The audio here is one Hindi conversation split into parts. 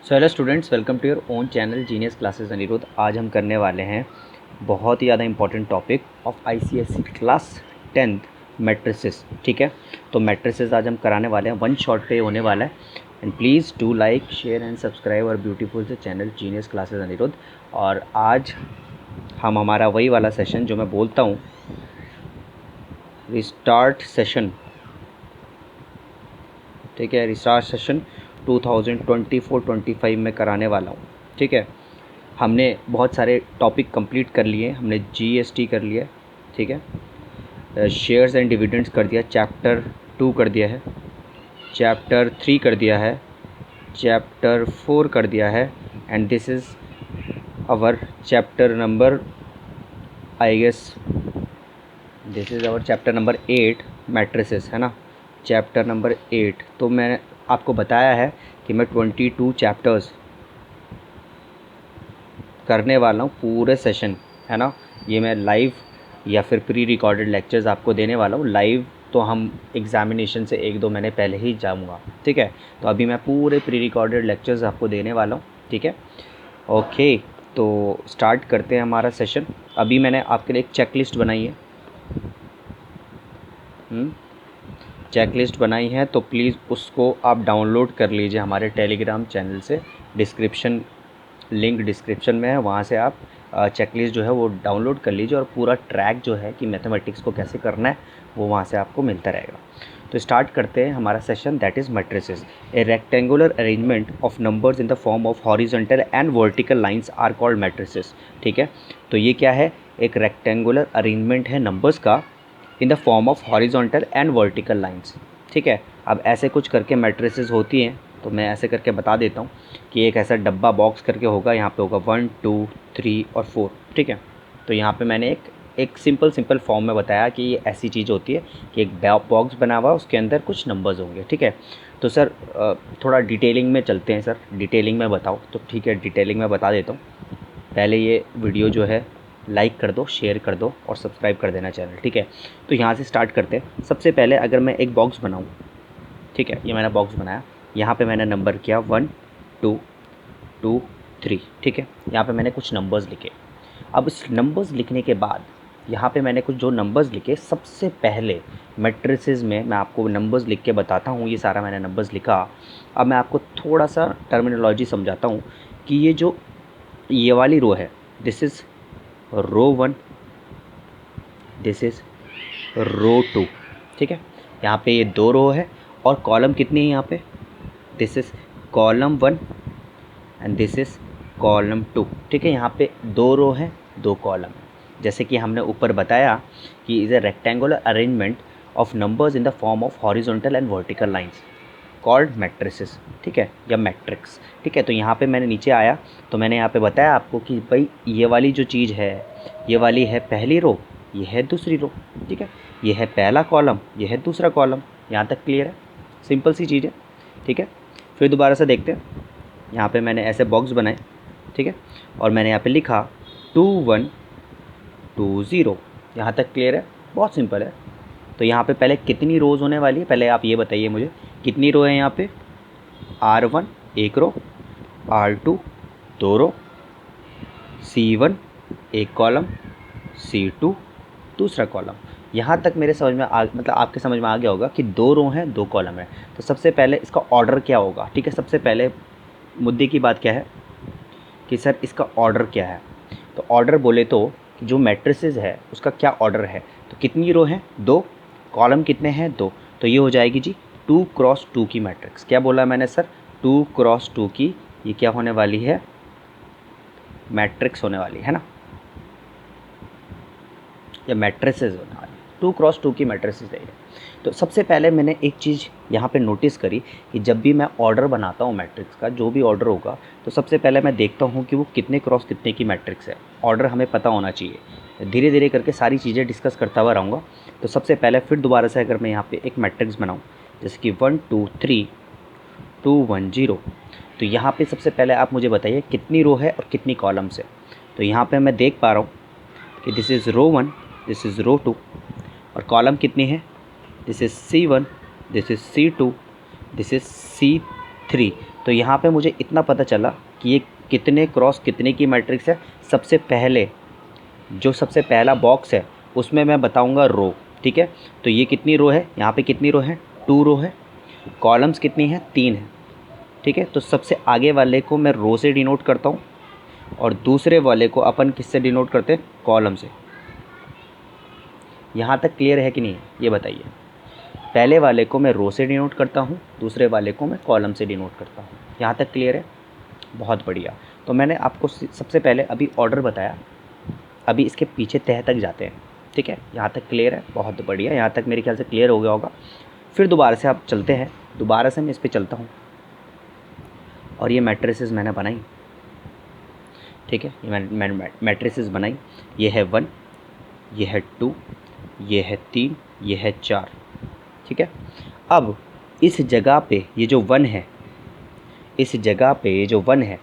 So hello students, welcome to your own channel genius classes Anirudh. आज हम करने वाले हैं बहुत ही ज़्यादा important topic of ICSE class 10th matrices. ठीक है, तो मैट्रिसेस आज हम कराने वाले हैं, वन शॉट पे होने वाला है। And please do like, share and subscribe और ब्यूटीफुल से चैनल जीनियस क्लासेस अनिरुद्ध। और आज हम हमारा वही वाला सेशन जो मैं बोलता हूँ, रिस्टार्ट सेशन। ठीक है, रिस्टार्ट सेशन 2024-25 में कराने वाला हूँ। ठीक है, हमने बहुत सारे टॉपिक कंप्लीट कर लिए। हमने जीएसटी कर लिया, ठीक है, शेयर्स एंड डिविडेंड्स कर दिया, चैप्टर 2 कर दिया है, चैप्टर 3 कर दिया है, चैप्टर 4 कर दिया है, and this is our chapter number, I guess this is our chapter number 8 matrices, है ना, चैप्टर नंबर 8। तो मैं आपको बताया है कि मैं 22 चैप्टर्स करने वाला हूँ पूरे सेशन, है ना। ये मैं लाइव या फिर प्री रिकॉर्डेड लेक्चर्स आपको देने वाला हूँ। लाइव तो हम एग्ज़ामिनेशन से 1-2 महीने पहले ही जाऊँगा, ठीक है। तो अभी मैं पूरे प्री रिकॉर्डेड लेक्चर्स आपको देने वाला हूँ, ठीक है। ओके, तो स्टार्ट करते हैं हमारा सेशन। अभी मैंने आपके लिए एक चेकलिस्ट बनाई है, चेकलिस्ट बनाई है, तो प्लीज़ उसको आप डाउनलोड कर लीजिए हमारे टेलीग्राम चैनल से। लिंक डिस्क्रिप्शन में है, वहाँ से आप चेकलिस्ट जो है वो डाउनलोड कर लीजिए और पूरा ट्रैक जो है कि मैथमेटिक्स को कैसे करना है वो वहाँ से आपको मिलता रहेगा। तो स्टार्ट करते हैं हमारा session, that is matrices. A rectangular arrangement of numbers in the form of horizontal and vertical lines are called matrices. ठीक है, तो ये क्या है, एक रेक्टेंगुलर अरेंजमेंट है नंबर्स का इन the form of horizontal and vertical lines. ठीक है, अब ऐसे कुछ करके मैट्रिसेस होती हैं, तो मैं ऐसे करके बता देता हूँ कि एक ऐसा डब्बा बॉक्स करके होगा, यहाँ पे होगा 1, 2, 3 और 4। ठीक है, तो यहाँ पे मैंने एक सिंपल फॉर्म में बताया कि ये ऐसी चीज़ होती है कि एक बॉक्स बना हुआ, उसके अंदर कुछ नंबर्स होंगे। ठीक है, तो सर थोड़ा डिटेलिंग में चलते हैं सर, डिटेलिंग में बताओ। तो ठीक है, डिटेलिंग में बता देता हूँ। पहले ये वीडियो जो है लाइक कर दो, शेयर कर दो और सब्सक्राइब कर देना चैनल, ठीक है। तो यहाँ से स्टार्ट करते हैं। सबसे पहले अगर मैं एक बॉक्स बनाऊँ, ठीक है, ये मैंने बॉक्स बनाया, यहाँ पे मैंने नंबर किया 1, 2, 2, 3। ठीक है, यहाँ पे मैंने कुछ नंबर्स लिखे। अब इस नंबर्स लिखने के बाद यहाँ पे मैंने कुछ जो नंबर्स लिखे, सबसे पहले मैट्रिसेस में मैं आपको नंबर्स लिख के बताता हूँ। ये सारा मैंने नंबर्स लिखा। अब मैं आपको थोड़ा सा टर्मिनोलॉजी समझाता हूँ कि ये वाली रो है, this is row 1, this is row 2। ठीक है, यहाँ पे ये 2 रो है और कॉलम कितनी है यहाँ पे, this is column 1 and this is column 2। ठीक है, यहाँ पे 2 रो है, 2 कॉलम है। जैसे कि हमने ऊपर बताया कि is a rectangular arrangement of numbers in the form of horizontal and vertical lines called matrices. ठीक है, या मैट्रिक्स। ठीक है, तो यहाँ पे मैंने नीचे आया तो मैंने यहाँ पे बताया आपको कि भाई ये वाली जो चीज़ है, ये वाली है पहली रो, ये है दूसरी रो। ठीक है, ये है पहला कॉलम, ये है दूसरा कॉलम। यहाँ तक क्लियर है, सिंपल सी चीज़ है। ठीक है, फिर दोबारा से देखते हैं। यहाँ पे मैंने ऐसे बॉक्स बनाए, ठीक है, और मैंने यहाँ पे लिखा 2, 1, 2, 0। यहाँ तक क्लियर है, बहुत सिंपल है। तो यहाँ पे पहले कितनी रोज़ होने वाली है, पहले आप ये बताइए मुझे, कितनी रो है यहाँ पे। R1 एक रो, R2 2 रो, C1 एक कॉलम, C2 दूसरा कॉलम। यहाँ तक मेरे समझ में मतलब आपके समझ में आ गया होगा कि 2 रो हैं, 2 कॉलम है। तो सबसे पहले इसका ऑर्डर क्या होगा। ठीक है, सबसे पहले मुद्दे की बात क्या है कि सर इसका ऑर्डर क्या है। तो ऑर्डर बोले तो जो मैट्रिसेस है उसका क्या ऑर्डर है। तो कितनी रो हैं, 2, कॉलम कितने हैं, 2। तो ये हो जाएगी जी 2x2 की मैट्रिक्स। क्या बोला मैंने सर, 2x2 की ये क्या होने वाली है, मैट्रिक्स होने वाली है ना, या मैट्रिसेस होने वाली, 2x2 की मैट्रिसेस है। तो सबसे पहले मैंने एक चीज़ यहाँ पे नोटिस करी कि जब भी मैं ऑर्डर बनाता हूँ मैट्रिक्स का, जो भी ऑर्डर होगा, तो सबसे पहले मैं देखता हूँ कि वो कितने क्रॉस कितने की मैट्रिक्स है। ऑर्डर हमें पता होना चाहिए। धीरे धीरे करके सारी चीज़ें डिस्कस करता हुआ रहूँगा। तो सबसे पहले फिर दोबारा से अगर मैं यहाँ पे एक मैट्रिक्स बनाऊँ, जैसे कि 1, 2, 3, 2, 1, 0, तो यहाँ पे सबसे पहले आप मुझे बताइए कितनी रो है और कितनी कॉलम्स है। तो यहाँ पे मैं देख पा रहा हूँ कि this is row 1, this is row 2, और कॉलम कितनी है, this is C1, this is C2, this is C3। तो यहाँ पे मुझे इतना पता चला कि ये कितने क्रॉस कितने की मैट्रिक्स है। सबसे पहले जो सबसे पहला बॉक्स है उसमें मैं बताऊँगा रो, ठीक है। तो ये कितनी रो है, यहाँ पे कितनी रो है, 2 रो है। कॉलम्स कितनी है, 3 है, ठीक है। तो सबसे आगे वाले को मैं रो से डिनोट करता हूँ और दूसरे वाले को अपन किससे डिनोट करते हैं, कॉलम से। यहाँ तक क्लियर है कि नहीं है, ये बताइए। पहले वाले को मैं रो से डिनोट करता हूँ, दूसरे वाले को मैं कॉलम से डिनोट करता हूँ। यहाँ तक क्लियर है, बहुत बढ़िया। तो मैंने आपको सबसे पहले अभी ऑर्डर बताया, अभी इसके पीछे तह तक जाते हैं, ठीक है। यहाँ तक क्लियर है, बहुत बढ़िया। यहाँ तक मेरे ख्याल से क्लियर हो गया होगा। फिर दोबारा से आप चलते हैं, दोबारा से मैं इस पर चलता हूँ और ये मैट्रिसेस मैंने बनाई, ठीक है। ये मैट्रिसेस बनाई, ये है 1, ये है 2, ये है 3, ये है 4, ठीक है। अब इस जगह पे ये जो 1 है, इस जगह पे ये जो 1 है,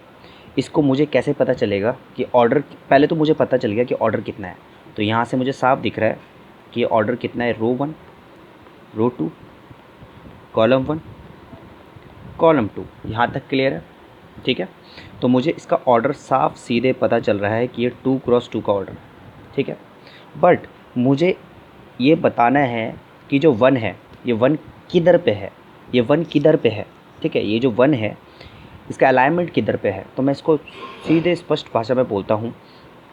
इसको मुझे कैसे पता चलेगा कि ऑर्डर, पहले तो मुझे पता चल गया कि ऑर्डर कितना है। तो यहाँ से मुझे साफ दिख रहा है कि ऑर्डर कितना है, रो 1, रो 2, कॉलम 1, कॉलम 2। यहाँ तक क्लियर है, ठीक है। तो मुझे इसका ऑर्डर साफ सीधे पता चल रहा है कि ये 2 क्रॉस 2 का ऑर्डर, ठीक है। बट मुझे ये बताना है कि जो 1 है, ये 1 किधर पे है, ये 1 किधर पे है, ठीक है। ये जो 1 है इसका अलाइनमेंट किधर पे है। तो मैं इसको सीधे स्पष्ट भाषा में बोलता हूँ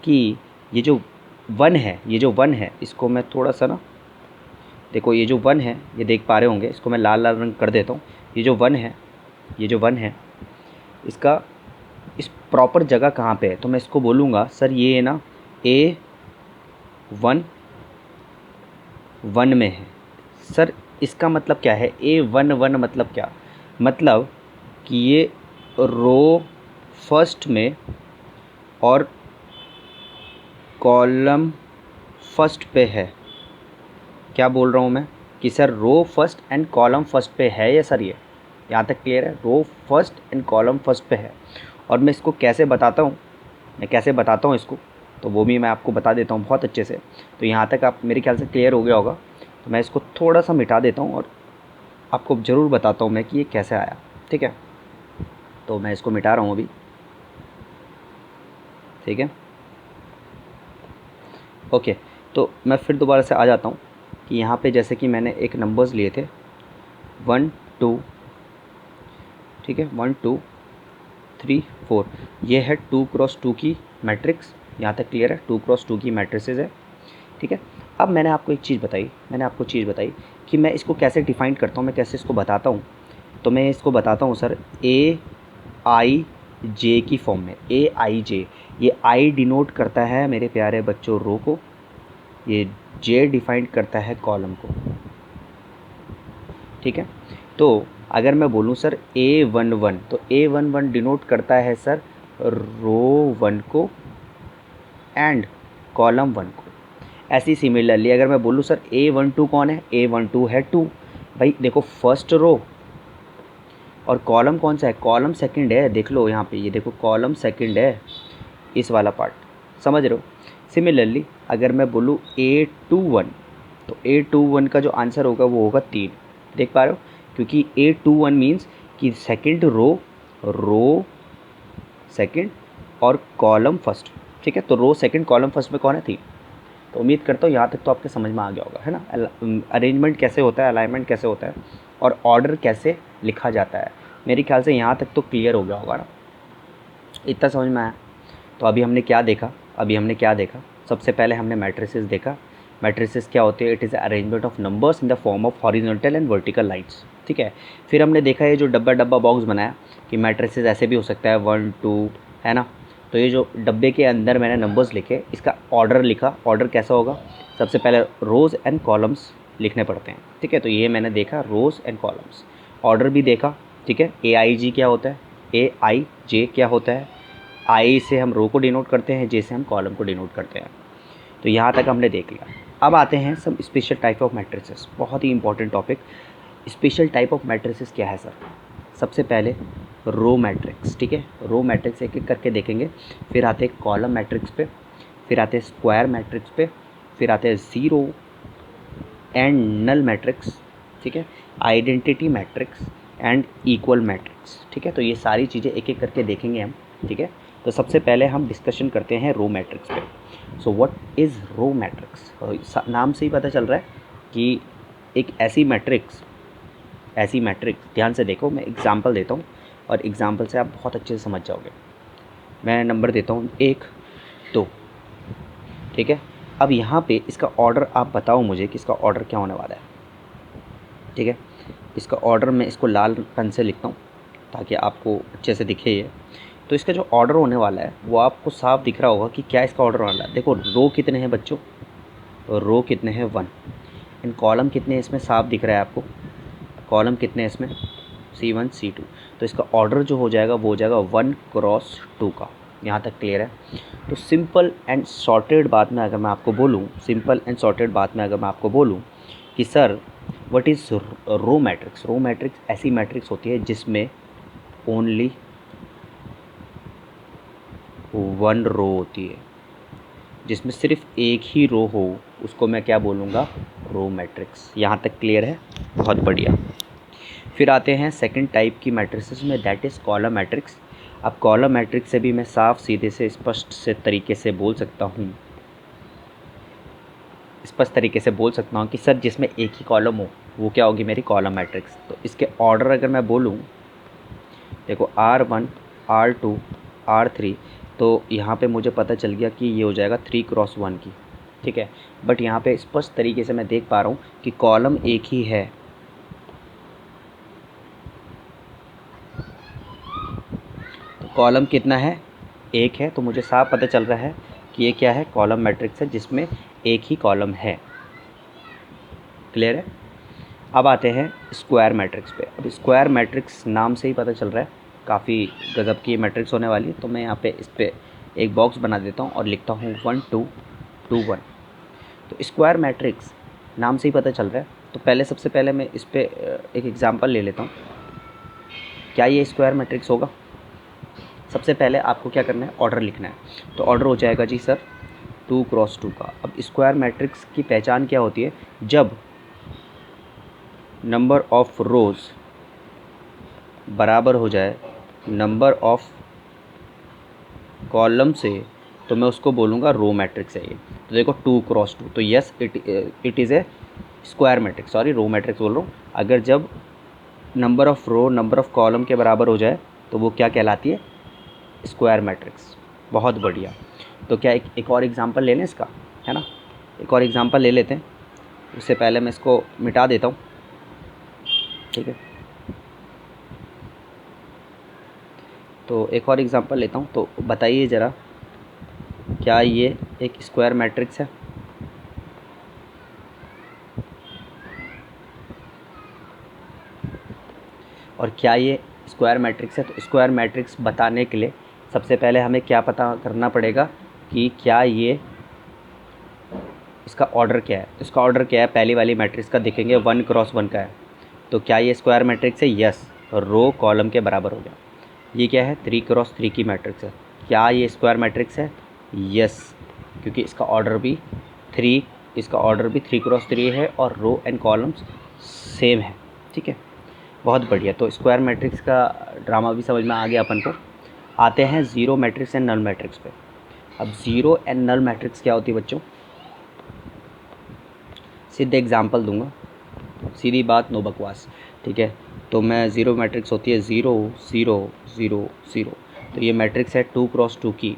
कि ये जो 1 है, ये जो 1 है, इसको मैं थोड़ा सा ना, देखो ये जो 1 है, ये देख पा रहे होंगे, इसको मैं लाल लाल रंग कर देता हूँ। ये जो 1 है, ये जो 1 है, इसका इस प्रॉपर जगह कहाँ पे है। तो मैं इसको बोलूँगा सर ये ना A1 1 में है। सर इसका मतलब क्या है, A1 1 मतलब क्या, मतलब कि ये रो फर्स्ट में और कॉलम फर्स्ट पे है। क्या बोल रहा हूँ मैं कि sir row first and column first पे है ये सर, ये यहाँ तक क्लियर है, row first and column first पे है। और मैं इसको कैसे बताता हूँ, मैं कैसे बताता हूँ इसको, तो वो भी मैं आपको बता देता हूँ बहुत अच्छे से। तो यहाँ तक आप मेरे ख्याल से क्लियर हो गया होगा। तो मैं इसको थोड़ा सा मिटा देता हूँ और आपको ज़रूर बताता हूँ मैं कि ये कैसे आया, ठीक है। तो मैं इसको मिटा रहा हूँ अभी, ठीक है, ओके। तो मैं फिर दोबारा से आ जाता हूँ कि यहाँ पे जैसे कि मैंने एक नंबर्स लिए थे 1 2, ठीक है, 1 2 3 4, ये है 2 क्रॉस 2 की मैट्रिक्स। यहाँ तक क्लियर है, 2 क्रॉस 2 की मैट्रिसेस है, ठीक है। अब मैंने आपको एक चीज़ बताई, मैंने आपको चीज़ बताई कि मैं इसको कैसे डिफ़ाइन करता हूँ, मैं कैसे इसको बताता हूँ। तो मैं इसको बताता हूँ सर AIJ की फॉर्म में। AIJ, ये I डिनोट करता है मेरे प्यारे बच्चों रो को, ये J डिफाइन करता है कॉलम को, ठीक है। तो अगर मैं बोलूँ सर A11, तो A11 डिनोट करता है सर रो 1 को एंड कॉलम 1 को। ऐसी सिमिलरली अगर मैं बोलूँ सर A12 कौन है, A12 है 2। भाई देखो फर्स्ट रो और कॉलम कौन सा है, कॉलम सेकंड है, देख लो यहाँ पे, ये देखो कॉलम सेकंड है, इस वाला पार्ट, समझ रहे हो। सिमिलरली अगर मैं बोलूँ A21, तो A21 का जो आंसर होगा वो होगा 3, देख पा रहे हो, क्योंकि A21 मीन्स कि सेकंड रो सेकंड और कॉलम फर्स्ट, ठीक है। तो रो सेकंड कॉलम फर्स्ट में कौन है, 3। तो उम्मीद करता हूँ यहाँ तक तो आपके समझ में आ गया होगा, है ना, अरेंजमेंट कैसे होता है, अलाइनमेंट कैसे होता है और ऑर्डर कैसे लिखा जाता है। मेरे ख्याल से यहाँ तक तो क्लियर हो गया होगा ना, इतना समझ में आया। तो अभी हमने क्या देखा, सबसे पहले हमने मैट्रिसेस देखा। मैट्रिसेस क्या होते हैं, it is arrangement of numbers in the form of horizontal and vertical lines, ठीक है। फिर हमने देखा ये जो डब्बा बॉक्स बनाया कि मैट्रिसेस ऐसे भी हो सकता है 1 2, है ना। तो ये जो डब्बे के अंदर मैंने नंबर्स लिखे, इसका ऑर्डर लिखा। ऑर्डर कैसा होगा, सबसे पहले रोज़ एंड कॉलम्स लिखने पड़ते हैं, ठीक है। तो ये मैंने देखा रोज़ एंड कॉलम्स, ऑर्डर भी देखा, ठीक है। AIG क्या होता है, AIJ क्या होता है, I से हम रो को डिनोट करते हैं, J से हम कॉलम को डिनोट करते हैं। तो यहाँ तक हमने देख लिया। अब आते हैं सब स्पेशल टाइप ऑफ मैट्रिसेस, बहुत ही important topic. Special type of matrices क्या है सर, सबसे पहले रो मैट्रिक्स, ठीक है। रो मैट्रिक्स एक एक करके देखेंगे। फिर आते हैं कॉलम मैट्रिक्स पे, फिर आते हैं स्क्वायर मैट्रिक्स पे, फिर आते हैं ज़ीरो एंड नल मैट्रिक्स, ठीक है, identity matrix, and equal matrix. ठीक है, तो ये सारी चीज़ें एक एक करके देखेंगे हम। ठीक है, तो सबसे पहले हम डिस्कशन करते हैं रो मैट्रिक्स पे। So what is row matrix? नाम से ही पता चल रहा है कि एक ऐसी मैट्रिक्स ध्यान से देखो, मैं एग्जांपल देता हूँ और एग्जांपल से आप बहुत अच्छे से समझ जाओगे। मैं नंबर देता हूँ 1 2। ठीक है, अब यहाँ पे इसका ऑर्डर आप बताओ मुझे कि इसका ऑर्डर क्या होने वाला है। ठीक है, इसका ऑर्डर मैं इसको लाल पेन से लिखता हूँ ताकि आपको अच्छे से दिखे ये। तो इसका जो ऑर्डर होने वाला है वो आपको साफ दिख रहा होगा कि क्या इसका ऑर्डर होने वाला है। देखो रो कितने हैं बच्चों, रो कितने हैं 1, एंड कॉलम कितने हैं इसमें साफ दिख रहा है आपको, कॉलम कितने हैं इसमें C1 C2। तो इसका ऑर्डर जो हो जाएगा वो हो जाएगा 1 क्रॉस 2 का। यहाँ तक क्लियर है? तो सिंपल एंड सॉर्टेड बात में अगर मैं आपको बोलूँ कि sir what is row matrix. Row matrix ऐसी मैट्रिक्स होती है जिसमें ओनली 1 रो होती है, जिसमें सिर्फ एक ही रो हो, उसको मैं क्या बोलूँगा, रो मैट्रिक्स। यहाँ तक क्लियर है? बहुत बढ़िया। फिर आते हैं सेकंड टाइप की मैट्रिसेस में, दैट इज़ कॉलम मैट्रिक्स। अब कॉलम मैट्रिक्स से भी मैं साफ सीधे से स्पष्ट तरीके से बोल सकता हूँ कि सर जिसमें एक ही कॉलम हो वो क्या होगी, मेरी कॉलम मैट्रिक्स। तो इसके ऑर्डर अगर मैं बोलूँ, देखो R1 R2 R3, तो यहाँ पे मुझे पता चल गया कि ये हो जाएगा 3 क्रॉस 1 की। ठीक है, बट यहाँ पे स्पष्ट तरीके से मैं देख पा रहा हूँ कि कॉलम एक ही है, तो कॉलम कितना है, एक है। तो मुझे साफ पता चल रहा है कि ये क्या है, कॉलम मैट्रिक्स है जिसमें एक ही कॉलम है। क्लियर है? अब आते हैं स्क्वायर मैट्रिक्स पे। अब स्क्वायर मैट्रिक्स नाम से ही पता चल रहा है काफ़ी गज़ब की मैट्रिक्स होने वाली है। तो मैं यहाँ पे इस पर एक बॉक्स बना देता हूँ और लिखता हूँ 1 2 2 1। तो स्क्वायर मैट्रिक्स नाम से ही पता चल रहा है। तो पहले सबसे पहले मैं इस पर एक एग्जांपल ले लेता हूँ। क्या ये स्क्वायर मैट्रिक्स होगा? सबसे पहले आपको क्या करना है, ऑर्डर लिखना है। तो ऑर्डर हो जाएगा जी सर 2 क्रॉस 2 का। अब स्क्वायर मैट्रिक्स की पहचान क्या होती है, जब नंबर ऑफ रोज़ बराबर हो जाए नंबर ऑफ कॉलम से, तो मैं उसको बोलूँगा रो मैट्रिक्स है ये। तो देखो 2 क्रॉस 2, तो yes it is a square matrix, sorry row matrix बोल रहा हूँ। अगर जब number of row number of column के बराबर हो जाए तो वो क्या कहलाती है, स्क्वायर मैट्रिक्स। बहुत बढ़िया। तो क्या एक और एग्जांपल ले लें इसका, है ना? एक और एग्जांपल ले लेते हैं। उससे पहले मैं इसको मिटा देता हूँ। ठीक है, तो एक और एग्जांपल लेता हूँ। तो बताइए ज़रा, क्या ये एक स्क्वायर मैट्रिक्स है? और क्या ये स्क्वायर मैट्रिक्स है? तो स्क्वायर मैट्रिक्स बताने के लिए सबसे पहले हमें क्या पता करना पड़ेगा कि क्या ये, इसका ऑर्डर क्या है। इसका ऑर्डर क्या है, पहली वाली मैट्रिक्स का देखेंगे 1 क्रॉस 1 का है। तो क्या ये स्क्वायर मैट्रिक्स है? यस, रो कॉलम के बराबर हो गया। ये क्या है, 3 क्रॉस 3 की मैट्रिक्स है। क्या ये स्क्वायर मैट्रिक्स है? यस, क्योंकि इसका ऑर्डर भी 3 क्रॉस 3 है और रो एंड कॉलम्स सेम है। ठीक है, बहुत बढ़िया। तो स्क्वायर मैट्रिक्स का ड्रामा भी समझ में आ गया अपन को। आते हैं zero matrix and null matrix पे। अब ज़ीरो एंड नल मैट्रिक्स क्या होती है बच्चों? सीधे एग्जांपल दूंगा, सीधी बात, नो बकवास। ठीक है, तो मैं ज़ीरो मैट्रिक्स होती है 0 0 0 0। तो ये मैट्रिक्स है 2 क्रॉस 2 की।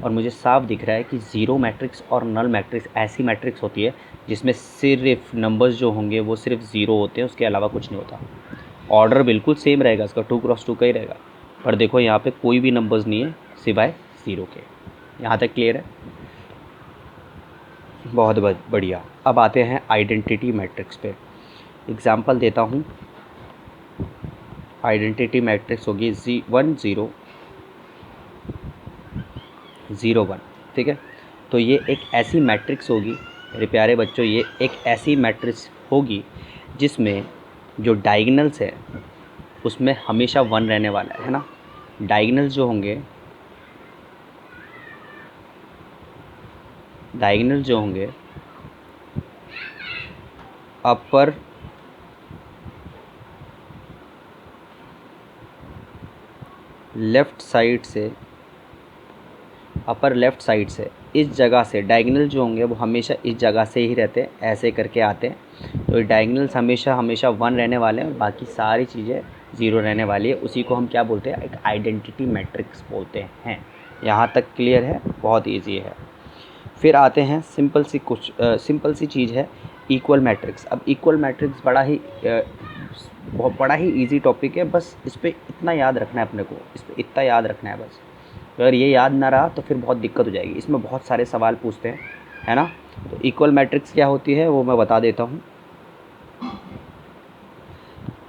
और मुझे साफ दिख रहा है कि ज़ीरो मैट्रिक्स और नल मैट्रिक्स ऐसी मैट्रिक्स होती है जिसमें सिर्फ नंबर्स जो होंगे वो सिर्फ ज़ीरो होते हैं, उसके अलावा कुछ नहीं होता। ऑर्डर बिल्कुल सेम रहेगा, इसका 2 क्रॉस 2 का ही रहेगा, पर देखो यहाँ पे कोई भी नंबर्स नहीं है सिवाय ज़ीरो के। यहाँ तक क्लियर है? बहुत बढ़िया। अब आते हैं आइडेंटिटी मैट्रिक्स पे। एग्जांपल देता हूँ। आइडेंटिटी मैट्रिक्स होगी 1 0 0 1। ठीक है, तो ये एक ऐसी मैट्रिक्स होगी मेरे प्यारे बच्चों, ये एक ऐसी मैट्रिक्स होगी जिसमें जो डायगोनल्स है उसमें हमेशा 1 रहने वाला है ना। डायगोनल्स जो होंगे अपर लेफ़्ट साइड से, अपर लेफ़्ट साइड से इस जगह से डायगोनल जो होंगे वो हमेशा इस जगह से ही रहते हैं, ऐसे करके आते हैं। तो डायगोनल्स हमेशा हमेशा 1 रहने वाले हैं, बाकी सारी चीज़ें 0 रहने वाली है। उसी को हम क्या बोलते हैं, एक आइडेंटिटी मैट्रिक्स बोलते हैं। यहाँ तक क्लियर है, बहुत ईजी है। फिर आते हैं सिंपल सी चीज़ है इक्वल मैट्रिक्स। अब इक्वल मैट्रिक्स बहुत बड़ा ही ईजी टॉपिक है, बस इस पर इतना याद रखना है अपने को, इस पर इतना याद रखना है बस। अगर ये याद ना रहा तो फिर बहुत दिक्कत हो जाएगी। इसमें बहुत सारे सवाल पूछते हैं, है ना। तो इक्वल मैट्रिक्स क्या होती है वो मैं बता देता हूँ।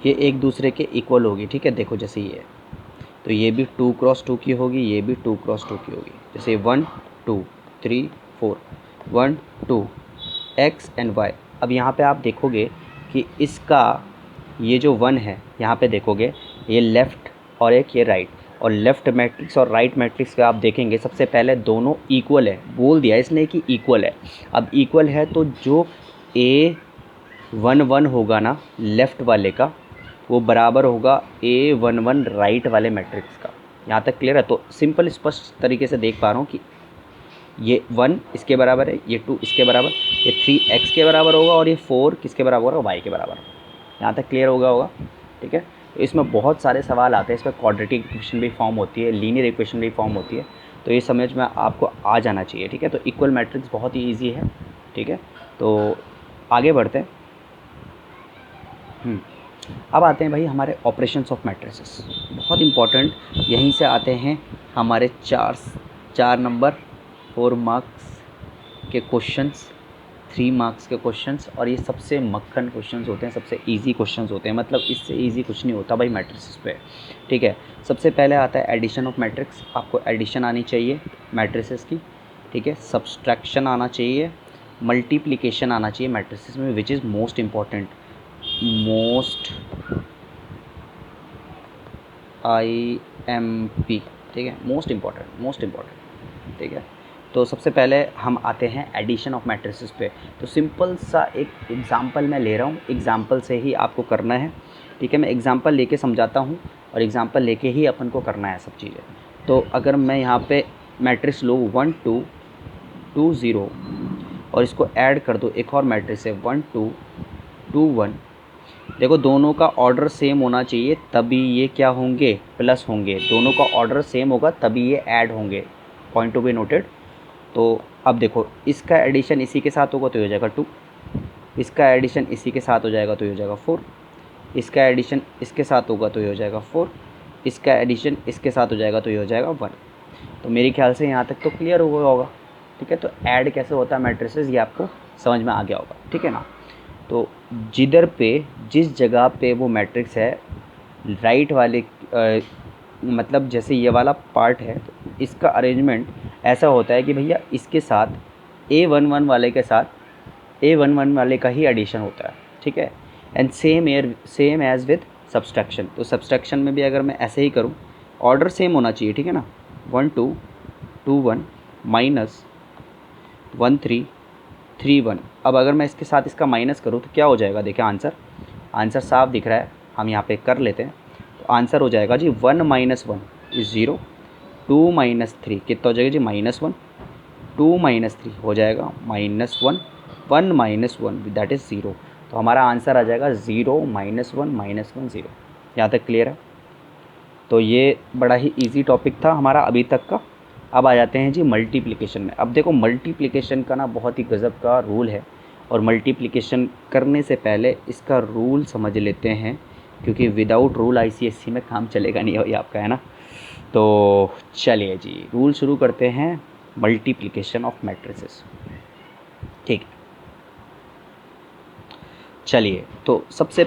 ये एक दूसरे के इक्वल होगी, ठीक है। देखो जैसे ये, तो ये भी 2 क्रॉस 2 की होगी, ये भी 2 क्रॉस 2 की होगी। जैसे 1 2 3 4 1 2 एक्स एंड वाई। अब यहाँ पे आप देखोगे कि इसका ये जो 1 है, यहाँ पे देखोगे ये लेफ़्ट और एक ये राइट, और लेफ़्ट मैट्रिक्स और राइट मैट्रिक्स का आप देखेंगे सबसे पहले दोनों इक्वल है। बोल दिया इसने कि इक्वल है। अब इक्वल है तो जो A11 होगा ना लेफ़्ट वाले का, वो बराबर होगा A11 राइट वाले मैट्रिक्स का। यहाँ तक क्लियर है। तो सिंपल स्पष्ट तरीके से देख पा रहा हूँ कि ये 1 इसके बराबर है, ये 2 इसके बराबर, ये 3x के बराबर होगा, और ये 4 किसके बराबर होगा, y के बराबर। यहाँ तक क्लियर होगा, ठीक है। तो इसमें बहुत सारे सवाल आते हैं, इसमें क्वाड्रेटिक इक्वेशन भी फॉर्म होती है, लीनियर इक्वेशन भी फॉर्म होती है। तो ये समझ में आपको आ जाना चाहिए, ठीक है। तो इक्वल मैट्रिक्स बहुत ही ईजी है, ठीक है। तो आगे बढ़ते हैं। अब आते हैं भाई हमारे ऑपरेशंस ऑफ मैट्रिसेस, बहुत इंपॉर्टेंट। यहीं से आते हैं हमारे 4 नंबर 4 मार्क्स के क्वेश्चंस, 3 मार्क्स के क्वेश्चंस, और ये सबसे मक्खन क्वेश्चंस होते हैं, सबसे इजी क्वेश्चंस होते हैं। मतलब इससे इजी कुछ नहीं होता भाई मैट्रिसेस पे, ठीक है। सबसे पहले आता है एडिशन ऑफ मैट्रिक्स। आपको एडिशन आनी चाहिए मैट्रिसेस की, ठीक है। सब्सट्रैक्शन आना चाहिए, मल्टीप्लिकेशन आना चाहिए मैट्रिसेस में, which is most important, IMP, ठीक है। मोस्ट इम्पॉर्टेंट, ठीक है। तो सबसे पहले हम आते हैं एडिशन ऑफ मैट्रिसेस पे। तो सिंपल सा एक एग्जांपल मैं ले रहा हूँ, एग्जांपल से ही आपको करना है, ठीक है। मैं एग्जांपल लेके समझाता हूँ, और एग्जांपल लेके ही अपन को करना है सब चीज़ें। तो अगर मैं यहाँ पे मैट्रिक्स लूँ 1 2 2 0, और इसको ऐड कर दो, एक और मैट्रिक्स है 1 2 2 1। देखो दोनों का ऑर्डर सेम होना चाहिए, तभी ये क्या होंगे, प्लस होंगे। दोनों का ऑर्डर सेम होगा तभी ये ऐड होंगे, पॉइंट टू बी नोटेड। तो अब देखो इसका एडिशन इसी के साथ होगा तो ये हो जाएगा 2, इसका एडिशन इसी के साथ हो जाएगा तो ये हो जाएगा 4, इसका एडिशन इसके साथ होगा तो ये हो जाएगा 4, इसका एडिशन इसके साथ हो जाएगा तो ये हो जाएगा 1। तो मेरे ख्याल से यहाँ तक तो क्लियर हो गया होगा, ठीक है। तो ऐड कैसे होता है मैट्रिसेस ये आपको समझ में आ गया होगा, ठीक है ना। तो जिस जगह पे वो मैट्रिक्स है राइट वाले मतलब जैसे ये वाला पार्ट है, तो इसका अरेंजमेंट ऐसा होता है कि भैया इसके साथ A11 वाले के साथ A11 वाले का ही एडिशन होता है, ठीक है। And same as with subtraction. तो सब्सट्रैक्शन में भी अगर मैं ऐसे ही करूँ, ऑर्डर सेम होना चाहिए, ठीक है ना। 1 2 2 1 माइनस 1 3 3 1। अब अगर मैं इसके साथ इसका माइनस करूँ तो क्या हो जाएगा, देखिए आंसर साफ दिख रहा है, हम यहाँ पे कर लेते हैं। तो आंसर हो जाएगा जी 1 - 1 इज़ 0, 2 - 3 कितना हो जाएगा जी -1, 2 - 3 हो जाएगा -1, 1 - 1 दैट इज़ 0। तो हमारा आंसर आ जाएगा 0 - 1 - 1 0। यहाँ तक क्लियर है। तो ये बड़ा ही इजी टॉपिक था हमारा अभी तक का। अब आ जाते हैं जी मल्टीप्लिकेशन में। अब देखो मल्टीप्लिकेशन का ना बहुत ही गज़ब का रूल है, और मल्टीप्लिकेशन करने से पहले इसका रूल समझ लेते हैं, क्योंकि विदाउट रूल ICSE में काम चलेगा नहीं ये आपका, है ना। तो चलिए जी रूल शुरू करते हैं मल्टीप्लिकेशन ऑफ मैट्रिसेस, ठीक। चलिए तो सबसे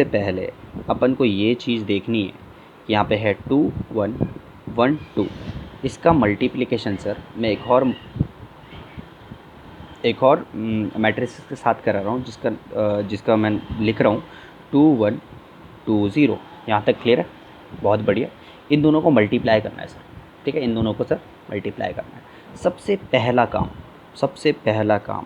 पहले अपन को ये चीज़ देखनी है कि यहाँ पे है 2 1 1 2। इसका मल्टीप्लिकेशन सर मैं एक और मैट्रिसेस के साथ करा रहा हूँ, जिसका मैं लिख रहा हूँ 2 1 2 0। यहाँ तक क्लियर है, बहुत बढ़िया। इन दोनों को मल्टीप्लाई करना है सर, ठीक है। इन दोनों को सर मल्टीप्लाई करना है। सबसे पहला काम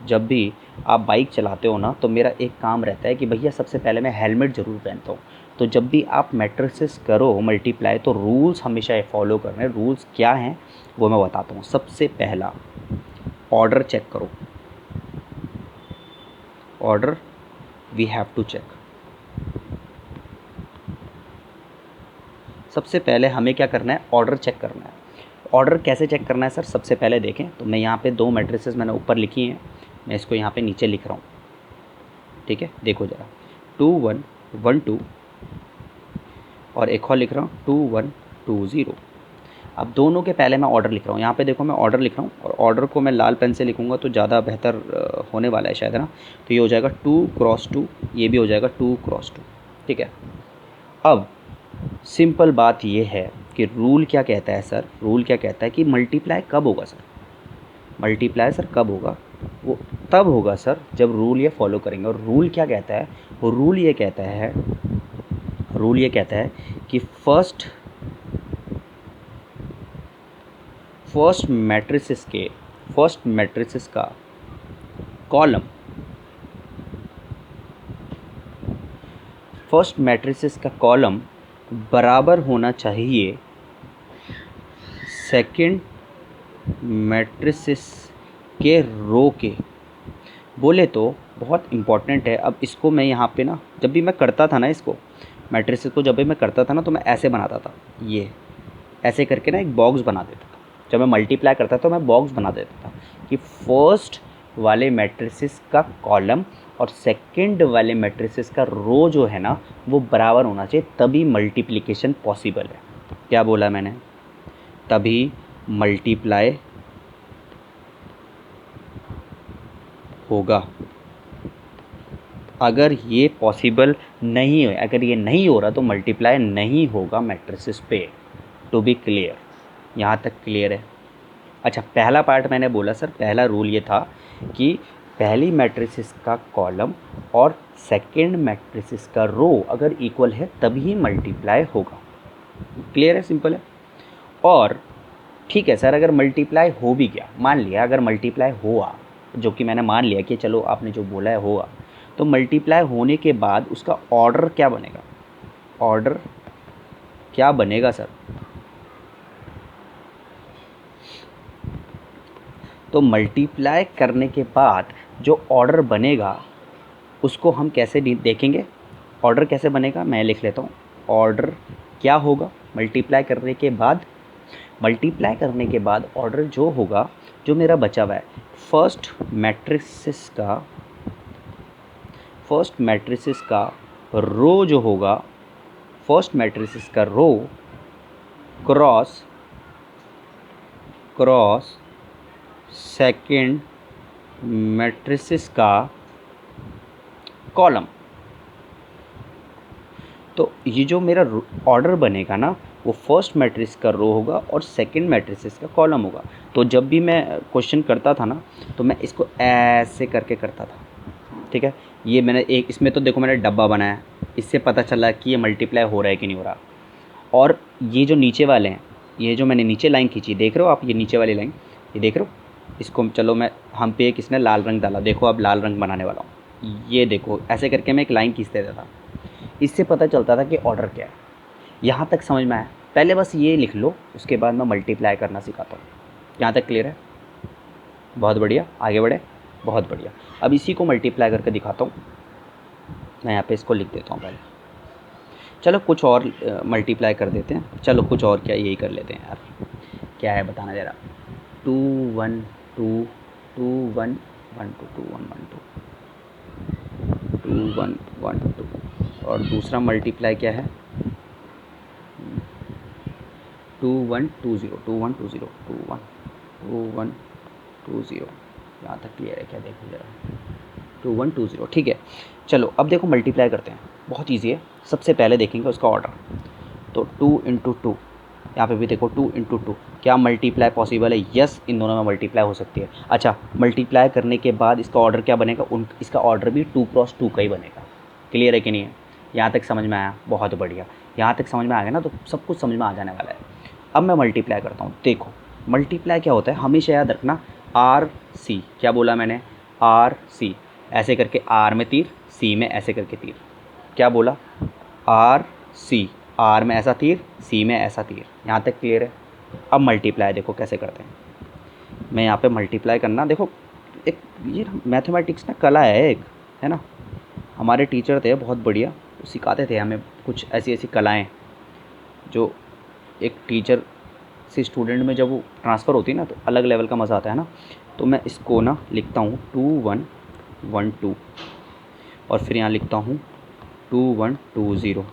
जब भी आप बाइक चलाते हो ना, तो मेरा एक काम रहता है कि भैया सबसे पहले मैं हेलमेट ज़रूर पहनता हूँ। तो जब भी आप मैट्रिसेस करो मल्टीप्लाई तो रूल्स हमेशा ये फॉलो करने। रूल्स क्या हैं वो मैं बताता हूँ। सबसे पहला ऑर्डर चेक करो, order we have to check. सबसे पहले हमें क्या करना है, ऑर्डर चेक करना है। ऑर्डर कैसे चेक करना है सर, सबसे पहले देखें तो मैं यहाँ पे 2 मैट्रिसेस मैंने ऊपर लिखी हैं, मैं इसको यहाँ पे नीचे लिख रहा हूँ, ठीक है। देखो ज़रा 2 1 1 2 और एक और लिख रहा हूँ 2 1 2 0। अब दोनों के पहले मैं ऑर्डर लिख रहा हूँ, यहाँ पे देखो मैं ऑर्डर लिख रहा हूँ और ऑर्डर को मैं लाल पेन से लिखूँगा तो ज़्यादा बेहतर होने वाला है शायद, है ना। तो ये हो जाएगा 2 क्रॉस 2, ये भी हो जाएगा 2 क्रॉस 2, ठीक है। अब सिंपल बात ये है कि रूल क्या कहता है सर, रूल क्या कहता है कि मल्टीप्लाई कब होगा सर, मल्टीप्लाई सर कब होगा, वो तब होगा सर जब रूल ये फॉलो करेंगे। और रूल क्या कहता है, वो रूल ये कहता है कि फर्स्ट मैट्रिसेस का कॉलम, फर्स्ट मैट्रिसेस का कॉलम बराबर होना चाहिए सेकंड मैट्रिसेस के रो के। बोले तो बहुत इम्पॉर्टेंट है। अब इसको मैं यहाँ पे ना, जब भी मैं करता था ना, इसको मैट्रिसेस को जब भी मैं करता था ना तो मैं ऐसे बनाता था, ये ऐसे करके ना एक बॉक्स बना देता था। जब मैं मल्टीप्लाई करता था तो मैं बॉक्स बना देता था कि फर्स्ट वाले मैट्रिसेस का कॉलम और सेकंड वाले मैट्रिसेस का रो जो है ना वो बराबर होना चाहिए, तभी मल्टीप्लिकेशन पॉसिबल है। क्या बोला मैंने, तभी मल्टीप्लाई होगा। अगर ये पॉसिबल नहीं है, अगर ये नहीं हो रहा तो मल्टीप्लाई नहीं होगा मैट्रिसेस पे। टू बी क्लियर, यहाँ तक क्लियर है। अच्छा, पहला पार्ट मैंने बोला सर, पहला रूल ये था कि पहली मैट्रिसेस का कॉलम और सेकंड मैट्रिसेस का रो अगर इक्वल है तभी मल्टीप्लाई होगा। क्लियर है, सिंपल है। और ठीक है सर, अगर मल्टीप्लाई हो भी गया, मान लिया अगर मल्टीप्लाई हुआ, जो कि मैंने मान लिया कि चलो आपने जो बोला है हुआ, तो मल्टीप्लाई होने के बाद उसका ऑर्डर क्या बनेगा, ऑर्डर क्या बनेगा सर। तो मल्टीप्लाई करने के बाद जो ऑर्डर बनेगा उसको हम कैसे देखेंगे, ऑर्डर कैसे बनेगा मैं लिख लेता हूँ। ऑर्डर क्या होगा मल्टीप्लाई करने के बाद, मल्टीप्लाई करने के बाद ऑर्डर जो होगा, जो मेरा बचा हुआ है, फर्स्ट मैट्रिसेस का रो जो होगा, फर्स्ट मैट्रिसेस का रो क्रॉस सेकंड मैट्रिसेस का कॉलम। तो ये जो मेरा ऑर्डर बनेगा ना वो फर्स्ट मैट्रिक्स का रो होगा और सेकंड मैट्रिसेस का कॉलम होगा। तो जब भी मैं क्वेश्चन करता था ना तो मैं इसको ऐसे करके करता था, ठीक है। ये मैंने एक, इसमें तो देखो मैंने डब्बा बनाया, इससे पता चला कि ये मल्टीप्लाई हो रहा है कि नहीं हो रहा। और ये जो नीचे वाले हैं, ये जो मैंने नीचे लाइन खींची, देख रहे हो आप, ये नीचे वाली लाइन, ये देख रहे हो, इसको चलो मैं, हम पे एक इसने लाल रंग डाला, देखो अब लाल रंग बनाने वाला हूँ। ये देखो ऐसे करके मैं एक लाइन खींच देता था, इससे पता चलता था कि ऑर्डर क्या है। यहाँ तक समझ में आया? पहले बस ये लिख लो, उसके बाद मैं मल्टीप्लाई करना सिखाता हूँ। यहाँ तक क्लियर है? बहुत बढ़िया, आगे बढ़े, बहुत बढ़िया। अब इसी को मल्टीप्लाई करके दिखाता हूँ। मैं यहाँ पे इसको लिख देता हूँ पहले। चलो कुछ और मल्टीप्लाई कर देते हैं, चलो कुछ और क्या, यही कर लेते हैं यार। क्या है बताना ज़रा। 2 1 2 2 1 1 2 2 1 1 2 2 1 1 2 और दूसरा मल्टीप्लाई क्या है, 2 1 2 0 2 1 2 0 2 1 2 1 2 0। यहाँ तक क्लियर है क्या, देखो जरा, 2 1 2 0, ठीक है। चलो अब देखो मल्टीप्लाई करते हैं, बहुत ईजी है। सबसे पहले देखेंगे उसका ऑर्डर, तो 2 × 2, यहाँ पे भी देखो 2 × 2, क्या मल्टीप्लाई पॉसिबल है? यस, इन दोनों में मल्टीप्लाई हो सकती है। अच्छा, मल्टीप्लाई करने के बाद इसका ऑर्डर क्या बनेगा, इसका ऑर्डर भी 2 × 2 का ही बनेगा। क्लियर है कि नहीं है? यहाँ तक समझ में आया? बहुत बढ़िया, यहाँ तक समझ में आ गया ना, तो सब कुछ समझ में आ जाने वाला है। अब मैं मल्टीप्लाई करता हूँ। देखो मल्टीप्लाई क्या होता है, हमेशा याद रखना, RC, क्या बोला मैंने, RC, ऐसे करके R में तीर, C में ऐसे करके तीर। क्या बोला, आर सी, आर में ऐसा तीर, सी में ऐसा तीर, यहाँ तक क्लियर है। अब मल्टीप्लाई देखो कैसे करते हैं। मैं यहाँ पे मल्टीप्लाई करना, देखो एक ये मैथमेटिक्स ना कला है एक, है ना। हमारे टीचर थे बहुत बढ़िया, वो सिखाते थे हमें कुछ ऐसी ऐसी कलाएं जो एक टीचर से स्टूडेंट में जब वो ट्रांसफ़र होती है ना तो अलग लेवल का मज़ा आता है ना। तो मैं इसको ना लिखता हूँ 2 1 1 2 और फिर यहाँ लिखता हूँ 2 1 2 0,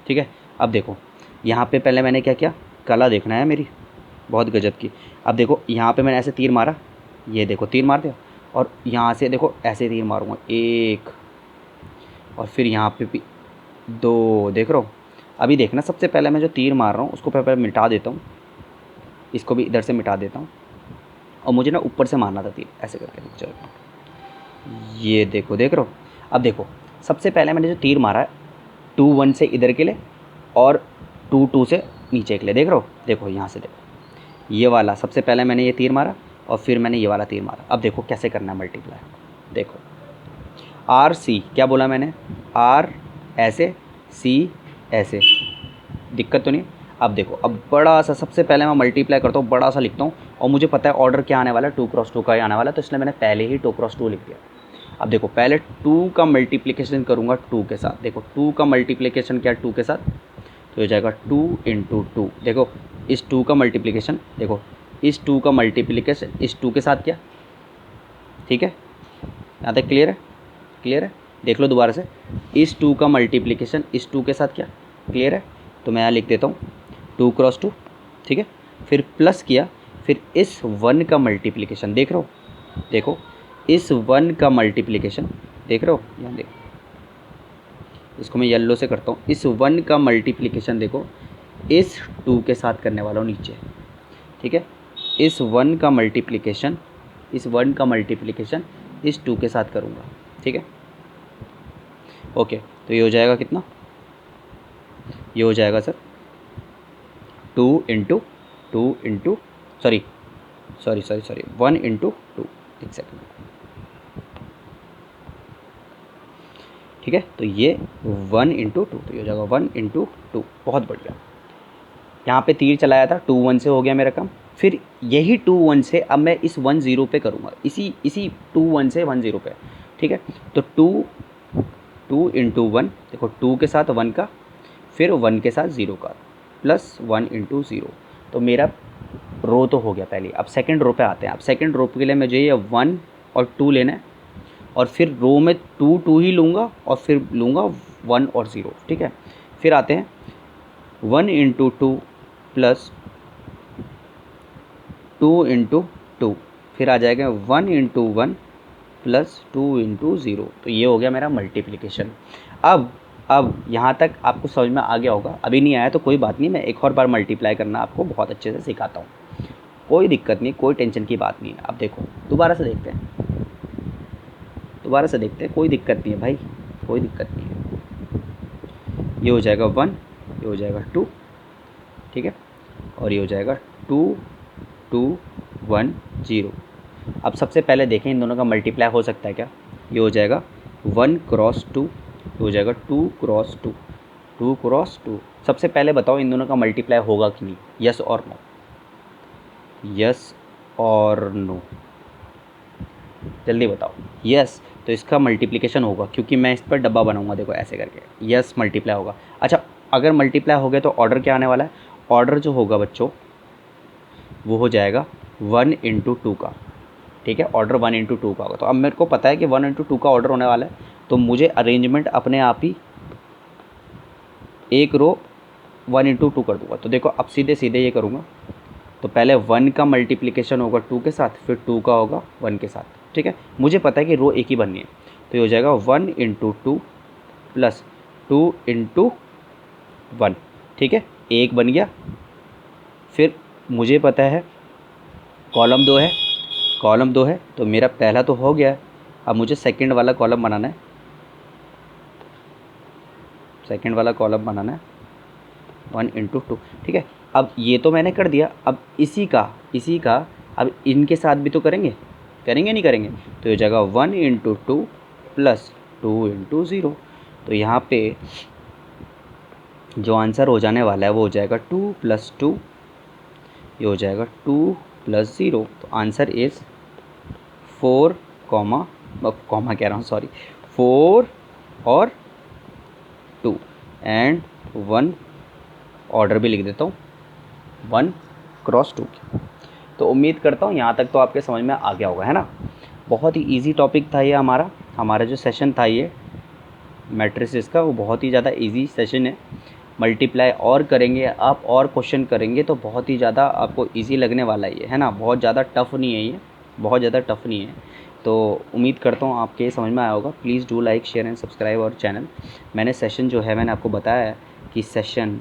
ठीक है। अब देखो यहाँ पे पहले मैंने क्या किया, कला देखना है मेरी बहुत गजब की। अब देखो यहाँ पे मैंने ऐसे तीर मारा, ये देखो तीर मार दिया, और यहाँ से देखो ऐसे तीर मारूंगा, एक, और फिर यहाँ पे भी 2, देख रहे हो। अभी देखना, सबसे पहले मैं जो तीर मार रहा हूँ उसको पहले मिटा देता हूँ, इसको भी इधर से मिटा देता हूँ, और मुझे ना ऊपर से मारना था तीर, ऐसे करके चलो। ये देखो, देख रहे हो। अब देखो सबसे पहले मैंने जो तीर मारा है 2 1 से इधर के लिए और 2 2 से नीचे के लिए, देख रहे हो। देखो यहाँ से देखो, ये वाला सबसे पहले मैंने ये तीर मारा और फिर मैंने ये वाला तीर मारा। अब देखो कैसे करना है मल्टीप्लाई, देखो आर सी, क्या बोला मैंने, आर ऐसे, सी ऐसे, दिक्कत तो नहीं। अब देखो, अब बड़ा सा सबसे पहले मैं मल्टीप्लाई करता हूँ, बड़ा सा लिखता हूँ, और मुझे पता है ऑर्डर क्या आने वाला है, 2 क्रॉस 2 का ही आने वाला है, तो इसलिए मैंने पहले ही 2 क्रॉस 2 लिख दिया। अब देखो पहले 2 का मल्टीप्लिकेशन करूँगा 2 के साथ, देखो 2 का मल्टीप्लिकेशन क्या है 2 के साथ, तो हो जाएगा 2 × 2। देखो इस 2 का मल्टीप्लिकेशन, देखो इस 2 का मल्टीप्लिकेशन इस 2 के साथ क्या, ठीक है, यहाँ तक क्लियर है, क्लियर है। देख लो दोबारा से, इस 2 का मल्टीप्लिकेशन इस 2 के साथ क्या, क्लियर है। तो मैं यहाँ लिख देता हूँ 2 क्रॉस 2, ठीक है। फिर प्लस किया, फिर इस 1 का मल्टीप्लिकेशन, देख रहे हो, देखो इस 1 का मल्टीप्लिकेशन, देख रहे हो, यहाँ देखो, इसको मैं येलो से करता हूँ, इस 1 का मल्टीप्लिकेशन देखो इस 2 के साथ करने वाला हूँ नीचे, ठीक है। इस 1 का मल्टीप्लिकेशन, इस 1 का मल्टीप्लिकेशन इस 2 के साथ करूँगा, ठीक है। ओके, तो ये हो जाएगा कितना, ये हो जाएगा सर 2 × 2 × सॉरी 1 × 2, एक सेकंड, ठीक है। तो ये 1 × 2, तो ये हो जाएगा 1 × 2, बहुत बढ़िया। यहाँ पे तीर चलाया था, 2 1 से हो गया मेरा काम। फिर यही 2 1 से अब मैं इस 1 0 पे करूँगा, इसी 2 1 से 1 0 पे, ठीक है। तो 2 × 1, देखो 2 के साथ 1 का, फिर 1 के साथ 0 का, प्लस 1 × 0, तो मेरा रो तो हो गया पहले। अब सेकंड रो पे आते हैं। अब सेकंड रो के लिए मुझे ये 1 और 2 लेना है, और फिर रो में 2 2 ही लूँगा और फिर लूँगा 1 और 0, ठीक है। फिर आते हैं 1 × 2 प्लस 2 × 2, फिर आ जाएगा 1 × 1 प्लस 2 × 0, तो ये हो गया मेरा मल्टीप्लिकेशन। अब यहाँ तक आपको समझ में आ गया होगा, अभी नहीं आया तो कोई बात नहीं, मैं एक और बार मल्टीप्लाई करना आपको बहुत अच्छे से सिखाता हूँ, कोई दिक्कत नहीं, कोई टेंशन की बात नहीं है। अब देखो दोबारा से देखते हैं, कोई दिक्कत नहीं है भाई, कोई दिक्कत नहीं है। ये हो जाएगा 1, ये हो जाएगा 2, ठीक है, और ये हो जाएगा 2 2 1 0। अब सबसे पहले देखें इन दोनों का मल्टीप्लाई हो सकता है क्या। ये हो जाएगा 1 क्रॉस 2, ये हो जाएगा 2 क्रॉस 2, 2 क्रॉस 2। सबसे पहले बताओ इन दोनों का मल्टीप्लाई होगा कि नहीं, यस और नो, यस और नो, जल्दी बताओ। यस, तो इसका मल्टीप्लिकेशन होगा, क्योंकि मैं इस पर डब्बा बनाऊंगा, देखो ऐसे करके, यस मल्टीप्लाई होगा। अच्छा, अगर मल्टीप्लाई हो गया तो ऑर्डर क्या आने वाला है, ऑर्डर जो होगा बच्चों वो हो जाएगा 1 × 2 का, ठीक है, ऑर्डर 1 × 2 का होगा। तो अब मेरे को पता है कि 1 × 2 का ऑर्डर होने वाला है, तो मुझे अरेंजमेंट अपने आप ही एक रो 1 × 2 कर दूंगा। तो देखो अब सीधे सीधे ये करूँगा, तो पहले 1 का मल्टीप्लिकेशन होगा 2 के साथ, फिर 2 का होगा 1 के साथ, ठीक है। मुझे पता है कि रो एक ही बननी है, तो ये हो जाएगा 1 × 2 प्लस 2 × 1, ठीक है, एक बन गया। फिर मुझे पता है कॉलम 2 है, तो मेरा पहला तो हो गया। अब मुझे सेकंड वाला कॉलम बनाना है, 1 × 2, ठीक है। अब ये तो मैंने कर दिया, अब इसी का अब इनके साथ भी तो करेंगे नहीं करेंगे, तो ये जगह 1 × 2 प्लस 2 × 0। तो यहाँ पे जो आंसर हो जाने वाला है वो हो जाएगा 2 + 2, ये हो जाएगा 2 + 0। तो आंसर इज़ 4 कॉमा कह रहा हूँ, सॉरी, 4 और 2 एंड 1 ऑर्डर भी लिख देता हूँ, 1 क्रॉस 2 की। तो उम्मीद करता हूँ यहाँ तक तो आपके समझ में आ गया होगा, है ना। बहुत ही इजी टॉपिक था ये हमारा जो सेशन था ये मैट्रिसेस का, वो बहुत ही ज़्यादा इजी सेशन है। मल्टीप्लाई और करेंगे आप और क्वेश्चन करेंगे तो बहुत ही ज़्यादा आपको इजी लगने वाला है ना। बहुत ज़्यादा टफ़ नहीं है ये, बहुत ज़्यादा टफ़ नहीं है। तो उम्मीद करता हूँ आपके समझ में आया होगा। Please do like, share and subscribe our channel. मैंने सेशन जो है मैंने आपको बताया है कि सेशन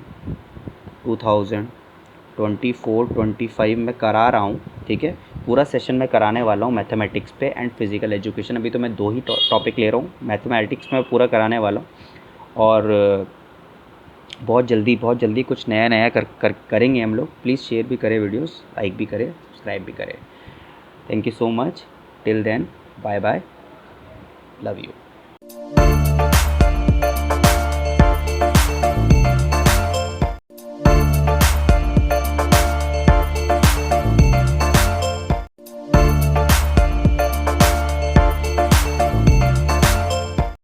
2024-25 में करा रहा हूँ, ठीक है। पूरा सेशन मैं कराने वाला हूँ मैथमेटिक्स पे एंड फिज़िकल एजुकेशन। अभी तो मैं 2 ही टॉपिक ले रहा हूँ, मैथमेटिक्स में पूरा कराने वाला हूँ। और बहुत जल्दी कुछ नया करेंगे हम लोग। प्लीज़ शेयर भी करें वीडियोस, लाइक भी करें, सब्सक्राइब भी करें। Thank you so much. Till then, bye bye, love you.